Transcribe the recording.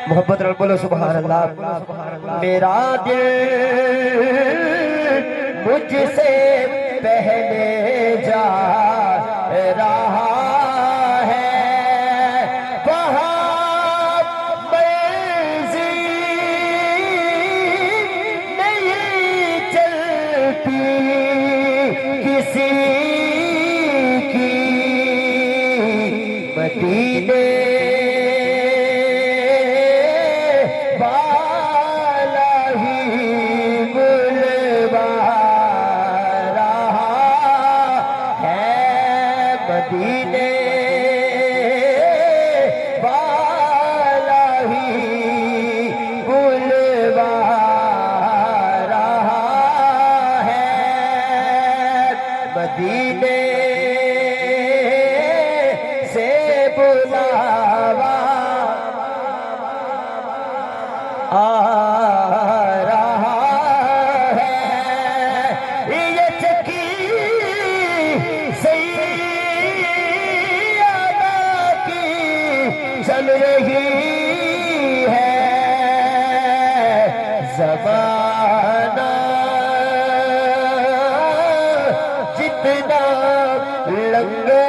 मोहब्बत रल बोलो सुभान अल्लाह। मेरा दिल मुझसे पहले जा रहा है, वहाँ मर्जी नहीं चलती किसी की, मदीने वाला ही बुलवा रहा है, मदीने वाला ही बुलवा रहा है, मदीने से बुलावा आ रहा है। ये चकी सैयदा की चल रही है, ज़माना जितना लंगा